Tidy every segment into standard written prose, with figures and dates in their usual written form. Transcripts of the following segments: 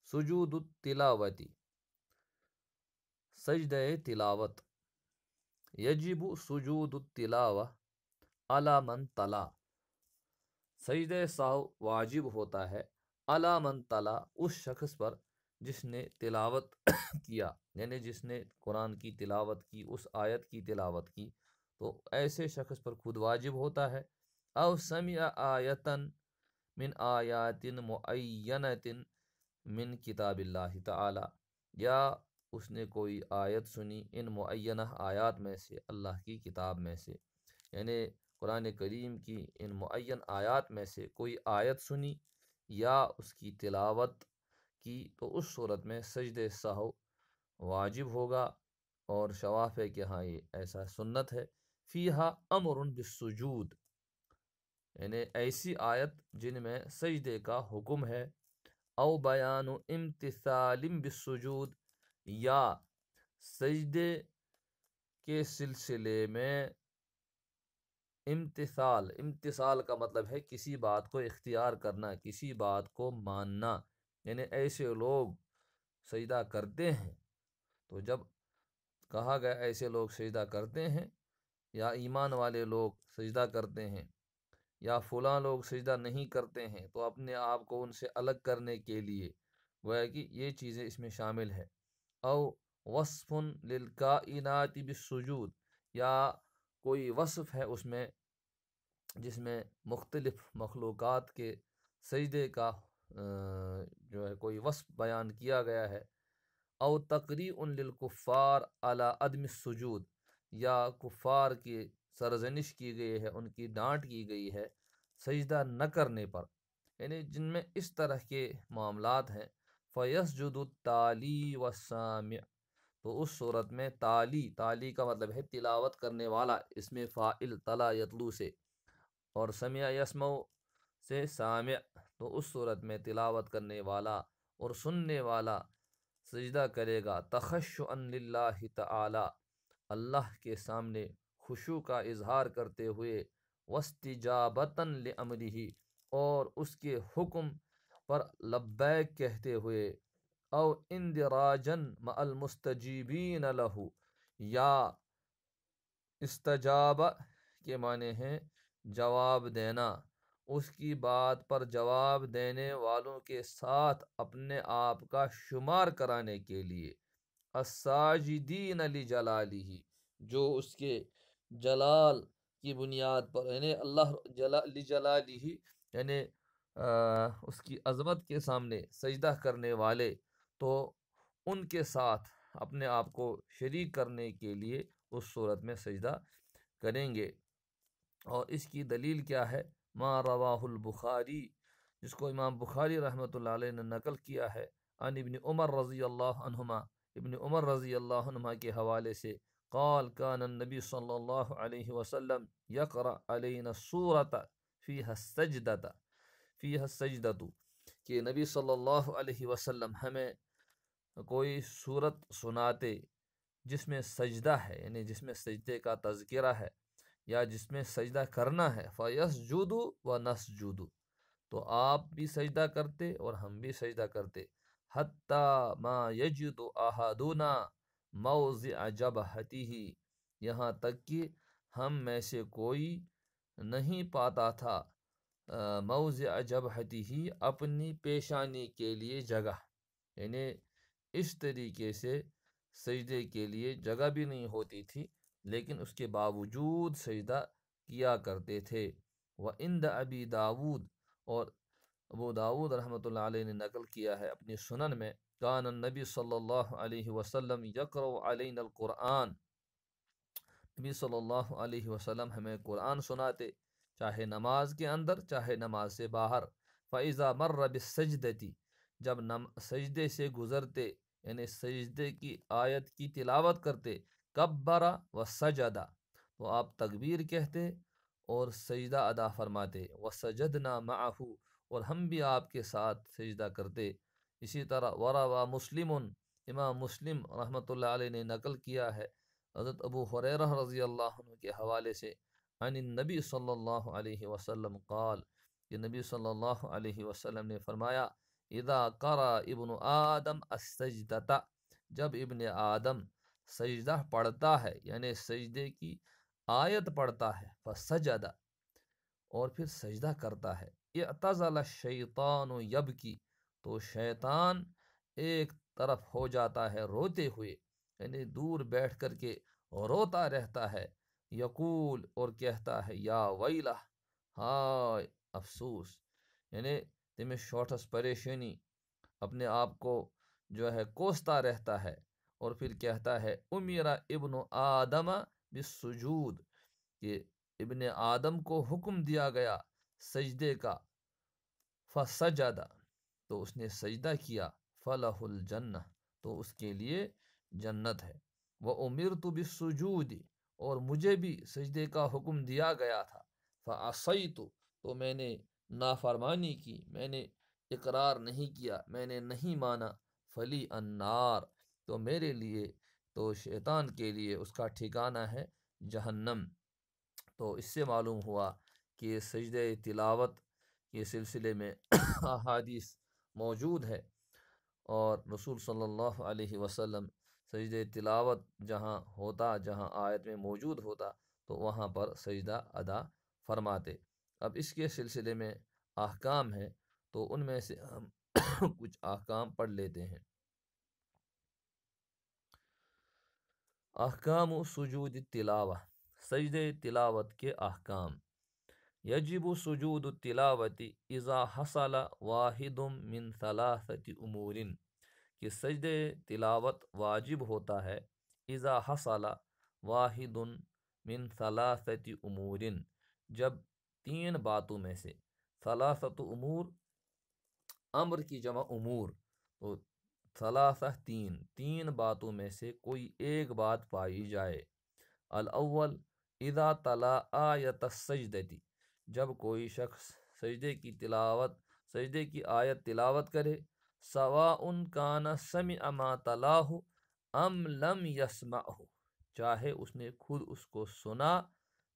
سجود التلاوتی، سجدہ تلاوت، یجب سجود التلاوہ علی من تلا، سجدہ سہو واجب ہوتا ہے علی من تلا، اس شخص پر جس نے تلاوت کیا، یعنی جس نے قرآن کی تلاوت کی، اس آیت کی تلاوت کی، تو ایسے شخص پر خود واجب ہوتا ہے۔ او سمع آیتن من آیات معینت من کتاب اللہ تعالی، یا اس نے کوئی آیت سنی ان معینہ آیات میں سے، اللہ کی کتاب میں سے، یعنی قرآن کریم کی ان معین آیات میں سے کوئی آیت سنی یا اس کی تلاوت کی، تو اس صورت میں سجدہ سہو واجب ہوگا، اور شواف ہے کہ ہاں یہ ایسا سنت ہے۔ فیہا امر بالسجود، یعنی ایسی آیت جن میں سجدے کا حکم ہے، او بیان امتثال بالسجود، یا سجدے کے سلسلے میں امتثال کا مطلب ہے کسی بات کو اختیار کرنا، کسی بات کو ماننا، یعنی ایسے لوگ سجدہ کرتے ہیں، تو جب کہا گیا ایسے لوگ سجدہ کرتے ہیں، یا ایمان والے لوگ سجدہ کرتے ہیں، یا فلاں لوگ سجدہ نہیں کرتے ہیں، تو اپنے آپ کو ان سے الگ کرنے کے لیے گویا کہ یہ چیزیں اس میں شامل ہے۔ او وصف للکائنات بالسجود، یا کوئی وصف ہے اس میں جس میں مختلف مخلوقات کے سجدے کا جو ہے کوئی وصف بیان کیا گیا ہے۔ او تقریع للکفار علی عدم السجود، یا کفار کی سرزنش کی گئی ہے، ان کی ڈانٹ کی گئی ہے سجدہ نہ کرنے پر، یعنی جن میں اس طرح کے معاملات ہیں۔ فیسجد التالی والسامع، تو اس صورت میں تالی کا مطلب ہے تلاوت کرنے والا، اس میں فاعل تلا یتلو سے، اور سمع یسمع سے سامع، تو اس صورت میں تلاوت کرنے والا اور سننے والا سجدہ کرے گا، تخشعا للہ تعالی، اللہ کے سامنے خشوع کا اظہار کرتے ہوئے، واستجابتا لامرہ، اور اس کے حکم پر لبیک کہتے ہوئے، او اندراجا مع المستجیبین لہ، یا استجاب کے معنی ہیں جواب دینا، اس کی بات پر جواب دینے والوں کے ساتھ اپنے آپ کا شمار کرانے کے لیے، الساجدین لجلالہ، جو اس کے جلال کی بنیاد پر، یعنی اللہ لجلالہ، یعنی اس کی عظمت کے سامنے سجدہ کرنے والے، تو ان کے ساتھ اپنے آپ کو شریک کرنے کے لیے اس صورت میں سجدہ کریں گے۔ اور اس کی دلیل کیا ہے؟ ما رواہ البخاری، جس کو امام بخاری رحمۃ اللہ علیہ نے نقل کیا ہے، عن ابن عمر رضی اللہ عنہما، ابن عمر رضی اللہ عنہما کے حوالے سے، قال کان النبی صلی اللہ علیہ وسلم یقرأ علینا السورۃ فیہا السجدۃ، کہ نبی صلی اللہ علیہ وسلم ہمیں کوئی صورت سناتے جس میں سجدہ ہے، یعنی جس میں سجدے کا تذکرہ ہے یا جس میں سجدہ کرنا ہے، فَيَسْجُدُ وَنَسْجُدُ، تو آپ بھی سجدہ کرتے اور ہم بھی سجدہ کرتے، حَتَّى مَا يَجِدُ أَحَدُنَا مَوْضِعَ جَبْهَتِهِ، یہاں تک کہ ہم میں سے کوئی نہیں پاتا تھا موضع جبہتہ، اپنی پیشانی کے لیے جگہ، یعنی اس طریقے سے سجدے کے لیے جگہ بھی نہیں ہوتی تھی، لیکن اس کے باوجود سجدہ کیا کرتے تھے۔ وعند ابی داود، اور ابو داود رحمۃ اللہ علیہ نے نقل کیا ہے اپنی سنن میں، کان النبی صلی اللہ علیہ وسلم یقرأ علینا القرآن، نبی صلی اللہ علیہ وسلم ہمیں قرآن سناتے، چاہے نماز کے اندر چاہے نماز سے باہر۔ فَإِذَا مَرَّ بِالسَّجْدَةِ، جب سجدے سے گزرتے، یعنی سجدے کی آیت کی تلاوت کرتے، کبّر وسجد، تو آپ تکبیر کہتے اور سجدہ ادا فرماتے، وسجدنا معہ، اور ہم بھی آپ کے ساتھ سجدہ کرتے۔ اسی طرح وروى مسلم، امام مسلم رحمۃ اللہ علیہ نے نقل کیا ہے حضرت ابو ہریرہ رضی اللہ عنہ کے حوالے سے، عن النبی صلی اللہ علیہ وسلم قال، کہ نبی صلی اللہ علیہ وسلم نے فرمایا، اذا قرأ ابن آدم السجدہ، جب ابن آدم سجدہ پڑھتا ہے یعنی سجدے کی آیت پڑھتا ہے، فسجد، اور پھر سجدہ کرتا ہے، اعتزل الشیطان یبکی، تو شیطان ایک طرف ہو جاتا ہے روتے ہوئے، یعنی دور بیٹھ کر کے روتا رہتا ہے، یقول، اور کہتا ہے، یا ویلہ، ہائے افسوس، یعنی تمہیں شوٹس پریشانی، اپنے آپ کو جو ہے کوستا رہتا ہے، اور پھر کہتا ہے امیر ابن آدم بالسجود، کہ ابن آدم کو حکم دیا گیا سجدے کا، فسجد، تو اس نے سجدہ کیا، فلہ الجنہ، تو اس کے لیے جنت ہے، وَأُمِرْتُ بِالسُّجُودِ، اور مجھے بھی سجدے کا حکم دیا گیا تھا، فَعَصَيْتُ، تو میں نے نافرمانی کی، میں نے اقرار نہیں کیا، میں نے نہیں مانا، فلی النار، تو میرے لیے، تو شیطان کے لیے اس کا ٹھکانہ ہے جہنم۔ تو اس سے معلوم ہوا کہ سجدہ تلاوت کے سلسلے میں احادیث موجود ہے، اور رسول صلی اللہ علیہ وسلم سجدہ تلاوت جہاں ہوتا، جہاں آیت میں موجود ہوتا، تو وہاں پر سجدہ ادا فرماتے۔ اب اس کے سلسلے میں احکام ہیں، تو ان میں سے ہم کچھ احکام پڑھ لیتے ہیں۔ احکام سجود التلاوہ، سجدہ تلاوت کے احکام۔ یجب سجود التلاوت اذا حصل واحد من ثلاثة امور، کہ سجدہ تلاوت واجب ہوتا ہے اذا حصل واحد من ثلاثة امور، جب تین باتوں میں سے، ثلاثة امور، امر کی جمع امور، تو ثلاثہ تین باتوں میں سے کوئی ایک بات پائی جائے۔ الاول اذا تلا آیت السجدتی، جب کوئی شخص سجدے کی آیت تلاوت کرے، سواء کان سمع ما تلاہ ام لم یسمعہ، چاہے اس نے خود اس کو سنا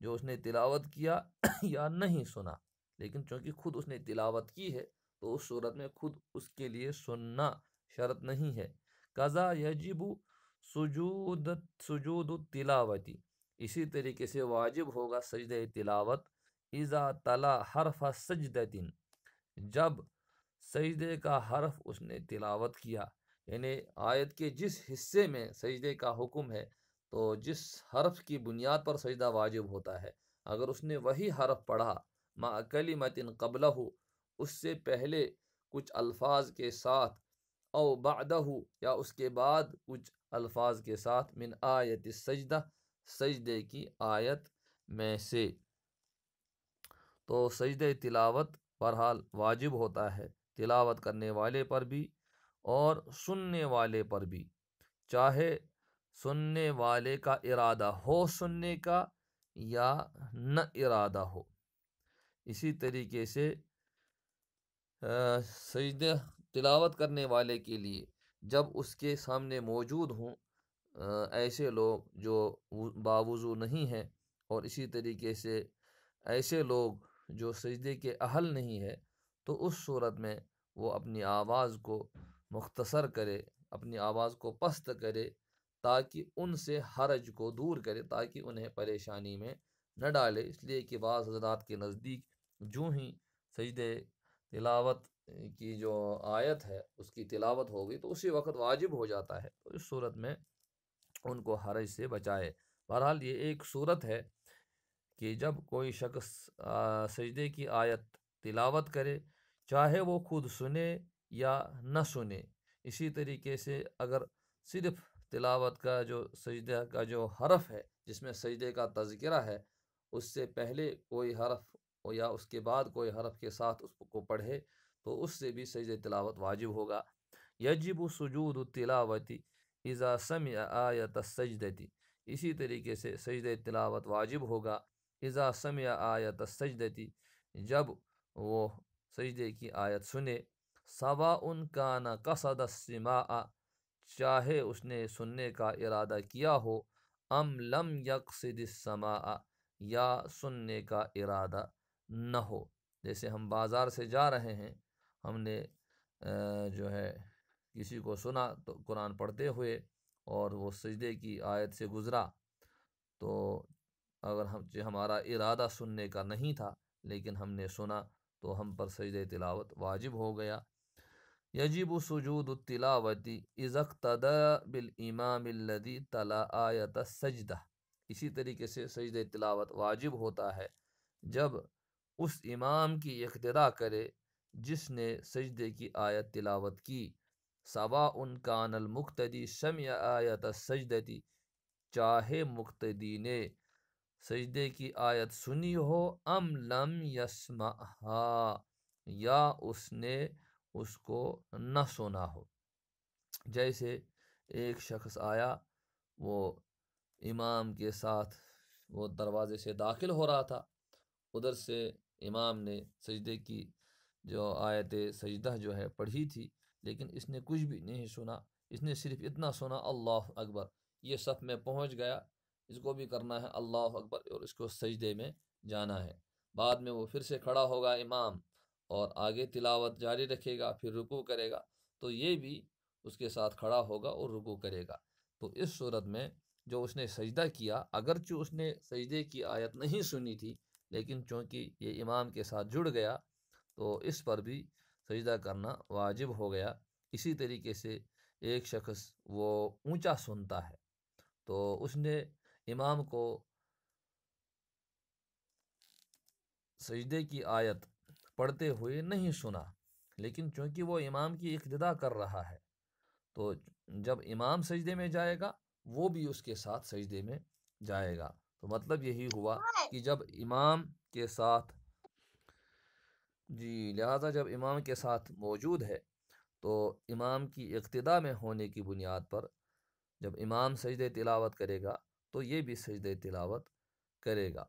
جو اس نے تلاوت کیا یا نہیں سنا، لیکن چونکہ خود اس نے تلاوت کی ہے تو اس صورت میں خود اس کے لیے سننا شرط نہیں ہے۔ قضا یجب سجود التلاوتی، اسی طریقے سے واجب ہوگا سجدہ تلاوت اذا تلا حرف سجدۃ، جب سجدے کا حرف اس نے تلاوت کیا، یعنی آیت کے جس حصے میں سجدے کا حکم ہے، تو جس حرف کی بنیاد پر سجدہ واجب ہوتا ہے، اگر اس نے وہی حرف پڑھا مع کلمۃ قبلہ، اس سے پہلے کچھ الفاظ کے ساتھ، او بعدہ، یا اس کے بعد کچھ الفاظ کے ساتھ، من آیت السجدہ، سجدے کی آیت میں سے، تو سجدہ تلاوت بہرحال واجب ہوتا ہے تلاوت کرنے والے پر بھی اور سننے والے پر بھی، چاہے سننے والے کا ارادہ ہو سننے کا یا نہ ارادہ ہو۔ اسی طریقے سے سجدہ تلاوت کرنے والے کے لیے جب اس کے سامنے موجود ہوں ایسے لوگ جو باوضو نہیں ہیں، اور اسی طریقے سے ایسے لوگ جو سجدے کے اہل نہیں ہے، تو اس صورت میں وہ اپنی آواز کو مختصر کرے، اپنی آواز کو پست کرے، تاکہ ان سے حرج کو دور کرے، تاکہ انہیں پریشانی میں نہ ڈالے، اس لیے کہ بعض حضرات کے نزدیک جو ہی سجدے تلاوت کی جو آیت ہے اس کی تلاوت ہو گئی تو اسی وقت واجب ہو جاتا ہے، تو اس صورت میں ان کو حرج سے بچائے۔ بہرحال یہ ایک صورت ہے کہ جب کوئی شخص سجدے کی آیت تلاوت کرے، چاہے وہ خود سنے یا نہ سنے۔ اسی طریقے سے اگر صرف تلاوت کا جو سجدہ کا جو حرف ہے جس میں سجدے کا تذکرہ ہے، اس سے پہلے کوئی حرف یا اس کے بعد کوئی حرف کے ساتھ اس کو پڑھے، تو اس سے بھی سجدہ تلاوت واجب ہوگا۔ یجب سجود التلاوت اذا سمع آیت السجدتی، اسی طریقے سے سجدہ تلاوت واجب ہوگا اذا سمع آیت السجدتی، جب وہ سجدے کی آیت سنے، سواء کان قصد السماع، چاہے اس نے سننے کا ارادہ کیا ہو، ام لم یقصد السماع، یا سننے کا ارادہ نہ ہو۔ جیسے ہم بازار سے جا رہے ہیں، ہم نے جو ہے کسی کو سنا تو قرآن پڑھتے ہوئے اور وہ سجدے کی آیت سے گزرا، تو اگر ہمارا ارادہ سننے کا نہیں تھا لیکن ہم نے سنا تو ہم پر سجدہ تلاوت واجب ہو گیا۔ یجب سجود التلاوتی اذا اقتدى بالامام الذي تلا آیت السجدہ، اسی طریقے سے سجدہ تلاوت واجب ہوتا ہے جب اس امام کی اقتداء کرے جس نے سجدے کی آیت تلاوت کی، سواء کان المقتدی سمع آیت السجدتی، چاہے مقتدی نے سجدے کی آیت سنی ہو، ام لم یسمعها، یا اس نے اس کو نہ سنا ہو۔ جیسے ایک شخص آیا، وہ امام کے ساتھ وہ دروازے سے داخل ہو رہا تھا، ادھر سے امام نے سجدے کی جو آیت سجدہ جو ہے پڑھی تھی، لیکن اس نے کچھ بھی نہیں سنا، اس نے صرف اتنا سنا اللہ اکبر، یہ صف میں پہنچ گیا، اس کو بھی کرنا ہے اللہ اکبر اور اس کو سجدے میں جانا ہے۔ بعد میں وہ پھر سے کھڑا ہوگا امام اور آگے تلاوت جاری رکھے گا، پھر رکوع کرے گا، تو یہ بھی اس کے ساتھ کھڑا ہوگا اور رکوع کرے گا۔ تو اس صورت میں جو اس نے سجدہ کیا، اگرچہ اس نے سجدے کی آیت نہیں سنی تھی، لیکن چونکہ یہ امام کے ساتھ جڑ گیا تو اس پر بھی سجدہ کرنا واجب ہو گیا۔ اسی طریقے سے ایک شخص وہ اونچا سنتا ہے تو اس نے امام کو سجدے کی آیت پڑھتے ہوئے نہیں سنا، لیکن چونکہ وہ امام کی اقتداء کر رہا ہے تو جب امام سجدے میں جائے گا وہ بھی اس کے ساتھ سجدے میں جائے گا۔ تو مطلب یہی ہوا کہ جب امام کے ساتھ لہٰذا جب امام کے ساتھ موجود ہے تو امام کی اقتداء میں ہونے کی بنیاد پر جب امام سجدہ تلاوت کرے گا تو یہ بھی سجدہ تلاوت کرے گا۔